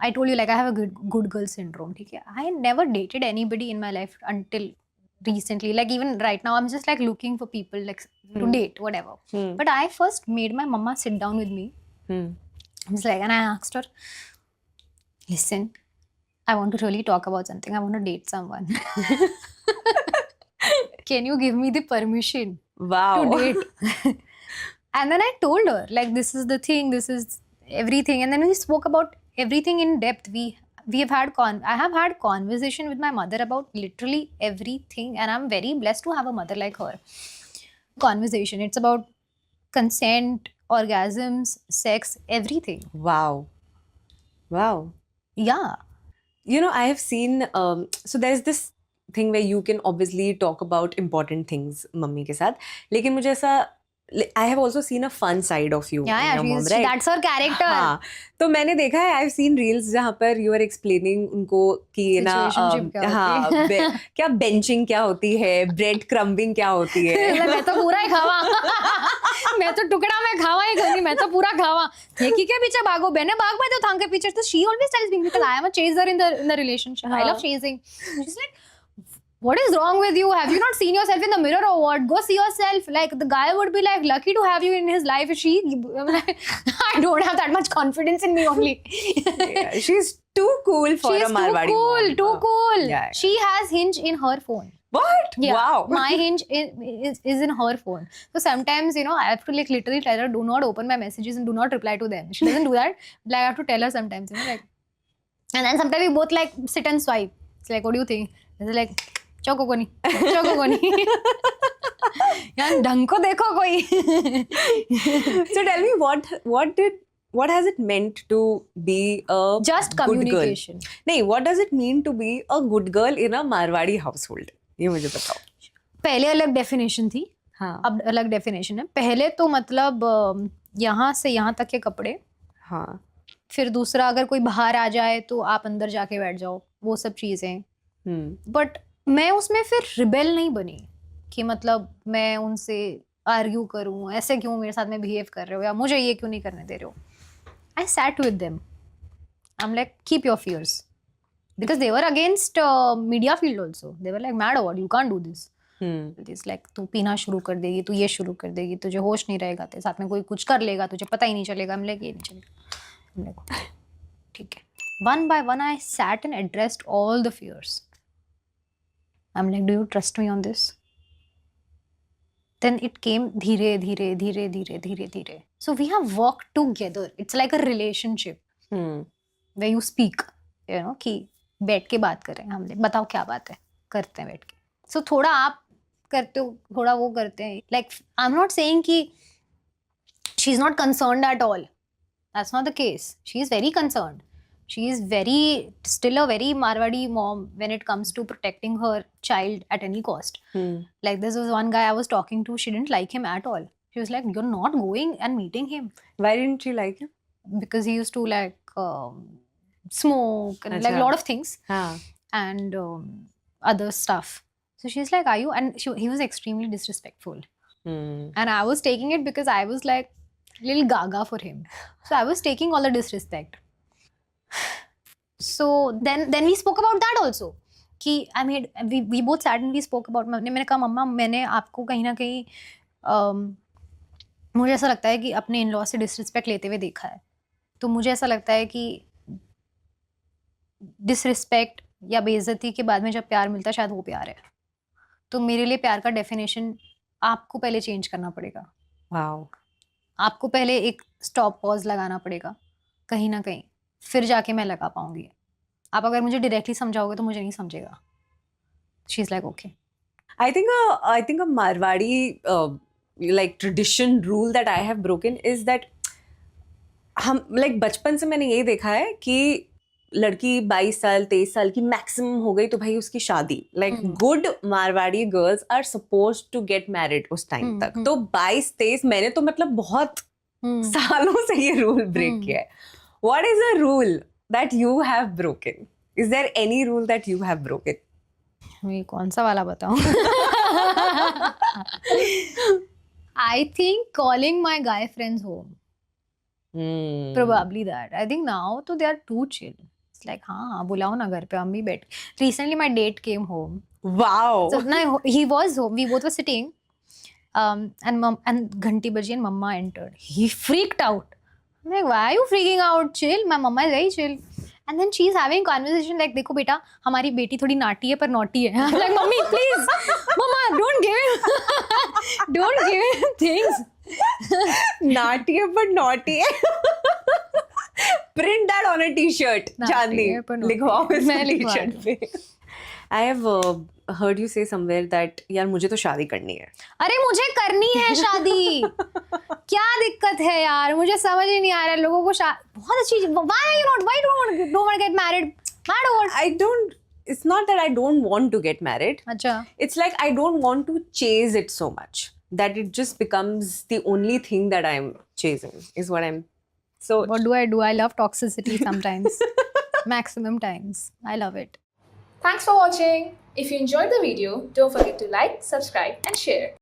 I told you like I have a good girl syndrome. ठीक है? I never dated anybody in my life until recently. Like even right now, I'm just like looking for people like to date, whatever. But I first made my mama sit down with me. I was like, and I asked her, listen, I want to really talk about something. I want to date someone. Can you give me the permission to date? And then I told her, like, this is the thing, this is everything. And then we spoke about everything in depth. I have had conversation with my mother about literally everything, and I'm very blessed to have a mother like her. Conversation. It's about consent, orgasms, sex, everything. Wow. Yeah. You know, I have seen, so there's this thing where you can obviously talk about important things mummy के साथ, लेकिन मुझे ऐसा I have also seen a fun side of you. Yeah, your mom, right? That's her character. हाँ, तो मैंने देखा है, I've seen reels जहाँ पर you are explaining उनको कि ना हाँ क्या benching क्या होती है, bread crumbing क्या होती है. मैं तो पूरा ही खावा. मैं तो टुकड़ा में खावा ही गई, मैं तो पूरा खावा. देखी के पीछे भागो, बहने भाग मैं तो थांग के पीछे. So she always tells me because I am a chaser in the relationship. I love chasing. She's like, what is wrong with you? Have you not seen yourself in the mirror or what? Go see yourself. Like the guy would be like lucky to have you in his life. I'm like, I don't have that much confidence in me only. Yeah, she's too cool for a Marwadi mom. Too cool. Yeah. She has Hinge in her phone. What? Yeah, wow. My Hinge is in her phone. So sometimes, you know, I have to like literally tell her, do not open my messages and do not reply to them. She doesn't do that. Like I have to tell her sometimes, you know, like. And then sometimes we both like sit and swipe. It's like, what do you think? It's like, चौको को नहीं यार ढंग को देखो कोई. So tell me what has it meant to be a just good communication girl? नहीं, what does it mean to be a good girl in a Marwadi household? ये मुझे बताओ. पहले अलग डेफिनेशन थी, हाँ अब अलग डेफिनेशन है. पहले तो मतलब यहाँ से यहाँ तक के कपड़े, हाँ. फिर दूसरा अगर कोई बाहर आ जाए तो आप अंदर जाके बैठ जाओ, वो सब चीजें. बट मैं उसमें फिर रिबेल नहीं बनी कि मतलब मैं उनसे आर्ग्यू करूं, ऐसे क्यों मेरे साथ में बिहेव कर रहे हो या मुझे ये क्यों नहीं करने दे रहे हो. I sat with them. I am like keep your fears because they were against media field also. They were like mad what you can't do this. It's like तू पीना शुरू कर देगी, तू ये शुरू कर देगी, तुझे होश नहीं रहेगा, तेरे साथ में कोई कुछ कर लेगा, तुझे पता ही नहीं चलेगा. हम लाइक ये नहीं चलेगा. ठीक है. One by one I sat and addressed all the fears. I'm like, do you trust me on this? Then it came dhire. So we have worked together. It's like a relationship where you speak, you know, कि बैठ के बात करें हम. बताओ क्या बात है, करते हैं बैठ के. So थोड़ा आप करते हो, थोड़ा वो करते हैं. Like I'm not saying कि she's not concerned at all. That's not the case. She is very concerned. She is still a very Marwadi mom when it comes to protecting her child at any cost. Like this was one guy I was talking to, she didn't like him at all. She was like, you're not going and meeting him. Why didn't she like him? Because he used to like smoke and like a lot of things. And other stuff. So she's like, are you? And he was extremely disrespectful. And I was taking it because I was like little gaga for him. So I was taking all the disrespect. So then we spoke about that also. कि we both sat and we spoke about. मैंने कहा मम्मा, मैंने आपको कहीं ना कहीं मुझे ऐसा लगता है कि अपने इन लॉ से डिसरिस्पेक्ट लेते हुए देखा है. तो मुझे ऐसा लगता है कि डिसरिस्पेक्ट या बेइज्जती के बाद में जब प्यार मिलता है शायद वो प्यार है. तो मेरे लिए प्यार का डेफिनेशन आपको पहले चेंज करना पड़ेगा. वाओ. आपको पहले एक स्टॉप पॉज लगाना पड़ेगा कहीं ना कहीं, फिर जाके मैं लगा पाऊंगी. आप अगर मुझे डायरेक्टली समझाओगे तो मुझे नहीं समझेगा. She is like okay. I think a Marwadi like tradition rule that I have broken is that हम like बचपन से मैंने ये देखा है कि लड़की 22 साल 23 साल की मैक्सिमम हो गई तो भाई उसकी शादी. Like good Marwadi girls are supposed to get married उस टाइम तक. तो 22-23 मैंने तो मतलब बहुत सालों से ये रूल ब्रेक किया है. What is a rule that you have broken? Is there any rule that you have broken? मैं कौन सा वाला बताऊं? I think calling my guy friends home. Probably that. I think now तो they are too chill. Like हाँ बुलाओ ना घर पे, हम भी बैठ. Recently my date came home. Wow. So no, he was home. We both were sitting. And घंटी बजी and mama entered. He freaked out. I'm like, why are you freaking out? Chill. My mama is very chill. And then she's having conversation like, देखो बेटा, हमारी बेटी थोड़ी नाटी है पर naughty है. I'm like, mummy, please, mama, don't give him things. Naughty है but naughty है. Print that on a t-shirt. naughty चांदनी है पर naughty लिखवाओ है. इस मैं लिखवा t-shirt पे. I have heard you say somewhere that यार मुझे तो शादी करनी है. अरे मुझे करनी है शादी. क्या दिक्कत है यार, मुझे समझ ही नहीं आ रहा है लोगों को. बहुत अच्छी. Why don't want to get married? Mad or what? It's not that I don't want to get married. अच्छा. It's like I don't want to chase it so much that it just becomes the only thing that I'm chasing is what I'm. So What do? I love toxicity sometimes. Maximum times. I love it. Thanks for watching. If you enjoyed the video, don't forget to like, subscribe and share.